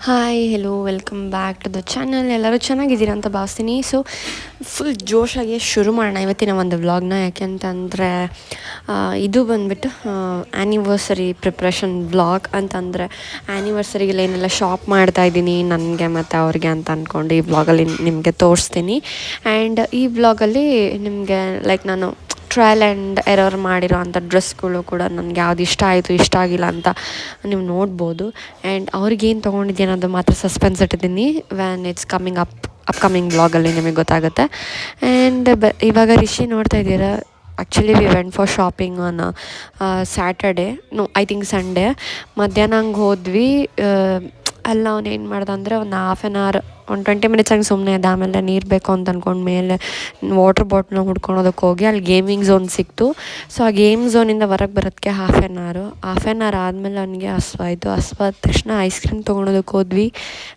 Hi hello welcome back to the channel. ಎಲ್ಲರೂ ಚೆನ್ನಾಗಿದ್ದೀರಾ ಅಂತ ಭಾವಿಸ್ತೀನಿ. ಸೊ ಫುಲ್ ಜೋಶಾಗಿ ಶುರು ಮಾಡೋಣ ಇವತ್ತಿನ ಒಂದು ವ್ಲಾಗ್ನ. ಯಾಕೆಂತಂದರೆ ಇದು ಬಂದುಬಿಟ್ಟು ಆ್ಯನಿವರ್ಸರಿ ಪ್ರಿಪ್ರೇಷನ್ ವ್ಲಾಗ್. ಅಂತಂದರೆ ಆ್ಯನಿವರ್ಸರಿಗೆಲ್ಲ ಏನೆಲ್ಲ ಶಾಪ್ ಮಾಡ್ತಾಯಿದ್ದೀನಿ ನನಗೆ ಮತ್ತು ಅವ್ರಿಗೆ ಅಂತ ಅಂದ್ಕೊಂಡು ಈ ವ್ಲಾಗಲ್ಲಿ ನಿಮಗೆ ತೋರಿಸ್ತೀನಿ. ಆ್ಯಂಡ್ ಈ ವ್ಲಾಗಲ್ಲಿ ನಿಮಗೆ ಲೈಕ್ ನಾನು ಟ್ರಯಲ್ ಆ್ಯಂಡ್ ಎರರ್ ಮಾಡಿರೋ ಅಂಥ ಡ್ರೆಸ್ಗಳು ಕೂಡ ನನಗೆ ಯಾವ್ದು ಇಷ್ಟ ಆಯಿತು ಇಷ್ಟ ಆಗಿಲ್ಲ ಅಂತ ನೀವು ನೋಡ್ಬೋದು. ಆ್ಯಂಡ್ ಅವ್ರಿಗೇನು ತೊಗೊಂಡಿದ್ದೀನಿ ಅನ್ನೋದು ಮಾತ್ರ ಸಸ್ಪೆನ್ಸ್ ಇಟ್ಟಿದ್ದೀನಿ. ವ್ಯಾನ್ ಇಟ್ಸ್ ಕಮ್ಮಿಂಗ್ ಅಪ್ಕಮಿಂಗ್ ವ್ಲಾಗಲ್ಲಿ ನಿಮಗೆ ಗೊತ್ತಾಗುತ್ತೆ. ಆ್ಯಂಡ್ ಇವಾಗ ರಿಷಿ ನೋಡ್ತಾ ಇದ್ದೀರಾ. Actually we went for shopping on Saturday, no I think Sunday. ಮಧ್ಯಾಹ್ನ ಹಂಗೆ ಹೋದ್ವಿ. ಅಲ್ಲ ಅವ್ನು ಏನು ಮಾಡ್ದೆ ಅಂದರೆ ಒಂದು ಹಾಫ್ ಆನ್ ಅವರ್ ಒಂದು 20 ಮಿನಿಟ್ಸ್ ಹಂಗೆ ಸುಮ್ಮನೆ ಇದ್ದ. ಆಮೇಲೆ ನೀರು ಬೇಕು ಅಂತ ಅಂದ್ಕೊಂಡು ಮೇಲೆ ವಾಟರ್ ಬಾಟ್ಲ್ನ ಹುಡ್ಕೊಳೋದಕ್ಕೆ ಹೋಗಿ ಅಲ್ಲಿ ಗೇಮಿಂಗ್ ಝೋನ್ ಸಿಕ್ತು. ಸೊ ಆ ಗೇಮ್ ಝೋನಿಂದ ಹೊರಗೆ ಬರೋದಕ್ಕೆ ಹಾಫ್ ಆನ್ ಅವರ್ ಆದಮೇಲೆ ಅವನಿಗೆ ಹಸ್ವಾಯಿತು. ಹಸ್ವಾದ ತಕ್ಷಣ ಐಸ್ ಕ್ರೀಮ್ ತೊಗೊಳೋದಕ್ಕೆ ಹೋದ್ವಿ.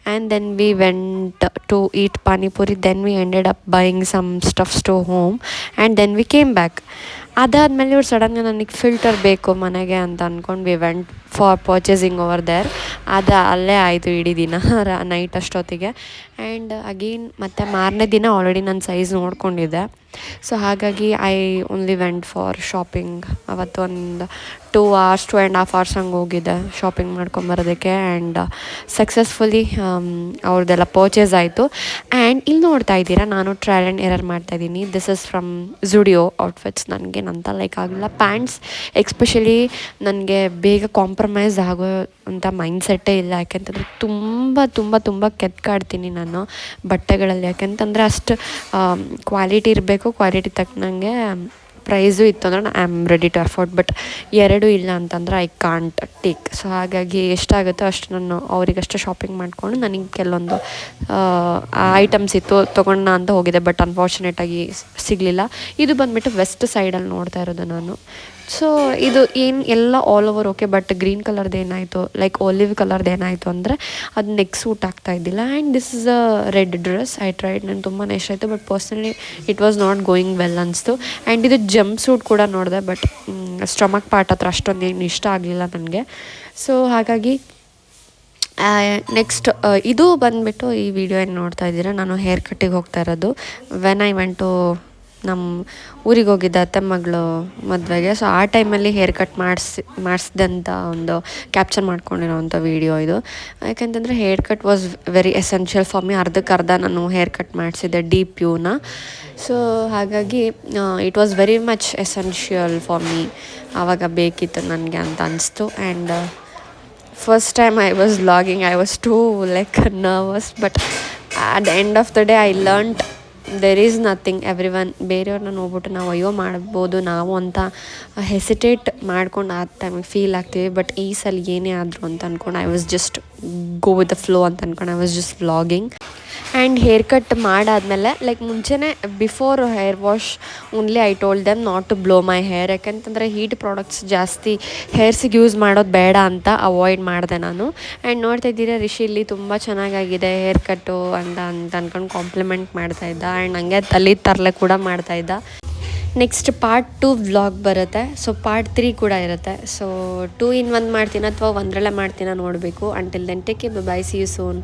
And then we went to eat panipuri. Then we ended up buying some stuffs to home and then we came back. ಅದಾದಮೇಲೆ ಇವ್ರು ಸಡನ್గా ನನಗೆ ಫಿಲ್ಟರ್ ಬೇಕು ಮನೆಗೆ ಅಂತ ಅಂದ್ಕೊಂಡು we went for purchasing over there. ಅದು ಅಲ್ಲೇ ಆಯಿತು ಇಡೀ ದಿನ ನೈಟ್ ಅಷ್ಟೊತ್ತಿಗೆ. ಆ್ಯಂಡ್ ಅಗೇನ್ ಮತ್ತು ಮಾರನೇ ದಿನ ಆಲ್ರೆಡಿ ನನ್ನ ಸೈಜ್ ನೋಡ್ಕೊಂಡಿದ್ದೆ. ಸೊ ಹಾಗಾಗಿ I only went for shopping. ಅವತ್ತು ಒಂದು 2.5 hours ಹಂಗೆ ಹೋಗಿದ್ದೆ ಶಾಪಿಂಗ್ ಮಾಡ್ಕೊಂಬರೋದಕ್ಕೆ. ಆ್ಯಂಡ್ ಸಕ್ಸಸ್ಫುಲಿ ಅವ್ರದ್ದೆಲ್ಲ ಪರ್ಚೇಸ್ ಆಯಿತು. ಆ್ಯಂಡ್ ಇಲ್ಲಿ ನೋಡ್ತಾ ಇದ್ದೀರಾ, ನಾನು ಟ್ರಯಲ್ ಆ್ಯಂಡ್ ಎರರ್ ಮಾಡ್ತಾಯಿದ್ದೀನಿ. This is from Zudio outfits. ನನಗೇನಂತ ಲೈಕ್ ಆಗಿಲ್ಲ ಪ್ಯಾಂಟ್ಸ್ ಎಕ್ಸ್ಪೆಷಲಿ. ನನಗೆ ಬೇಗ ಕಾಂಪ್ರಮೈಸ್ ಆಗೋ ಅಂತ ಮೈಂಡ್ಸೆಟ್ಟೇ ಇಲ್ಲ. ಯಾಕೆಂತಂದರೆ ತುಂಬ ಕೆತ್ಕಾಡ್ತೀನಿ ನಾನು ಬಟ್ಟೆಗಳಲ್ಲಿ. ಯಾಕೆಂತಂದರೆ ಅಷ್ಟು ಕ್ವಾಲಿಟಿ ಇರಬೇಕು, ಕ್ವಾಲಿಟಿ ತಕ್ಕನಂಗೆ ಪ್ರೈಸು ಇತ್ತು ಅಂದರೆ I am ready to afford. But ಎರಡೂ ಇಲ್ಲ ಅಂತಂದರೆ ಐ ಕಾಂಟ್ ಟೇಕ್. ಸೊ ಹಾಗಾಗಿ ಎಷ್ಟಾಗುತ್ತೋ ಅಷ್ಟು ನಾನು ಅವರಿಗಷ್ಟೇ ಶಾಪಿಂಗ್ ಮಾಡಿಕೊಂಡು ನನಗೆ ಕೆಲವೊಂದು ಐಟಮ್ಸ್ ಇತ್ತು ತೊಗೊಂಡ ಅಂತ ಹೋಗಿದೆ. ಬಟ್ ಅನ್ಫಾರ್ಚುನೇಟಾಗಿ ಸಿಗಲಿಲ್ಲ. ಇದು ಬಂದುಬಿಟ್ಟು ವೆಸ್ಟ್ ಸೈಡಲ್ಲಿ ನೋಡ್ತಾ ಇರೋದು ನಾನು. ಸೊ ಇದು ಏನು ಎಲ್ಲ all over okay. But green ಕಲರ್ದು ಏನಾಯಿತು, ಲೈಕ್ ಒಲಿವ್ ಕಲರ್ದು ಏನಾಯಿತು ಅಂದರೆ ಅದು ನೆಕ್ ಸೂಟ್ ಆಗ್ತಾಯಿದ್ದಿಲ್ಲ. And this is a red dress. I tried, ನನಗೆ ತುಂಬಾ ಇಷ್ಟ ಆಯಿತು. But personally it was not going well ಅನಿಸ್ತು. ಆ್ಯಂಡ್ ಇದು ಜಂಪ್ ಸೂಟ್ ಕೂಡ ನೋಡಿದೆ. ಬಟ್ ಸ್ಟಮಕ್ ಪಾರ್ಟ್ ಹತ್ರ ಅಷ್ಟೊಂದು ಏನು ಇಷ್ಟ ಆಗಲಿಲ್ಲ ನನಗೆ. ಸೊ ಹಾಗಾಗಿ ನೆಕ್ಸ್ಟ್ ಇದು ಬಂದುಬಿಟ್ಟು ಈ ವಿಡಿಯೋ ಏನು ನೋಡ್ತಾ ಇದ್ದೀರಾ, ನಾನು ಹೇರ್ ಕಟ್ಟಿಗೆ ಹೋಗ್ತಾ ಇರೋದು. ವೆನ್ ಐ ವೆಂಟ್ ಟು ನಮ್ಮ ಊರಿಗೆ ಹೋಗಿದ್ದೆ ಅತ್ತೆ ಮಗಳು ಮದುವೆಗೆ. ಸೊ ಆ ಟೈಮಲ್ಲಿ ಹೇರ್ ಕಟ್ ಮಾಡಿಸಿದಂಥ ಒಂದು ಕ್ಯಾಪ್ಚರ್ ಮಾಡ್ಕೊಂಡಿರೋವಂಥ ವೀಡಿಯೋ ಇದು. ಯಾಕೆಂತಂದರೆ haircut was very essential for me. ಅರ್ಧಕ್ಕರ್ಧ ನಾನು ಹೇರ್ ಕಟ್ ಮಾಡಿಸಿದ್ದೆ ಡೀಪ್ ಯೂನ. ಸೊ ಹಾಗಾಗಿ it was very much essential for me. ಆವಾಗ ಬೇಕಿತ್ತು ನನಗೆ ಅಂತ ಅನಿಸ್ತು. And first time I was vlogging. I was too like nervous. But at the end of the day I learned there is nothing. Every one ಬೇರೆಯವ್ರನ್ನ ನೋಡ್ಬಿಟ್ಟು ನಾವು ಅಯ್ಯೋ ಮಾಡ್ಬೋದು ನಾವು ಅಂತ ಹೆಸಿಟೇಟ್ ಮಾಡ್ಕೊಂಡು ಆ ಟೈಮಿಗೆ ಫೀಲ್ ಆಗ್ತೀವಿ. ಬಟ್ ಈ ಸಲ ಏನೇ ಆದರೂ ಅಂತ ಅಂದ್ಕೊಂಡು I was just go with the flow ಅಂತ ಅಂದ್ಕೊಂಡು I was just vlogging. And hair cut ಮಾಡಾದಮೇಲೆ ಲೈಕ್ ಮುಂಚೆನೇ before hair wash only I told them not to blow my hair. ಯಾಕೆಂತಂದರೆ ಹೀಟ್ ಪ್ರಾಡಕ್ಟ್ಸ್ ಜಾಸ್ತಿ ಹೇರ್ಸಿಗೆ ಯೂಸ್ ಮಾಡೋದು ಬೇಡ ಅಂತ ಅವಾಯ್ಡ್ ಮಾಡಿದೆ ನಾನು. ಆ್ಯಂಡ್ ನೋಡ್ತಾ ಇದ್ದೀರಾ ರಿಷಿ ಇಲ್ಲಿ ತುಂಬ ಚೆನ್ನಾಗಾಗಿದೆ ಹೇರ್ ಕಟ್ಟು ಅಂತ ಅಂದ್ಕೊಂಡು ಕಾಂಪ್ಲಿಮೆಂಟ್ ಮಾಡ್ತಾಯಿದ್ದ. ಆ್ಯಂಡ್ ಹಂಗೆ ತಲೆ ತರಲೆ ಕೂಡ ಮಾಡ್ತಾಯಿದ್ದ. ನೆಕ್ಸ್ಟ್ ಪಾರ್ಟ್ 2 ವ್ಲಾಗ್ ಬರುತ್ತೆ. ಸೊ ಪಾರ್ಟ್ 3 ಕೂಡ ಇರುತ್ತೆ. ಸೊ 2 in 1 ಮಾಡ್ತೀನಿ ಅಥವಾ ಒಂದರಲ್ಲೇ ಮಾಡ್ತೀನ ನೋಡಬೇಕು. Until then take care, bye, see you soon.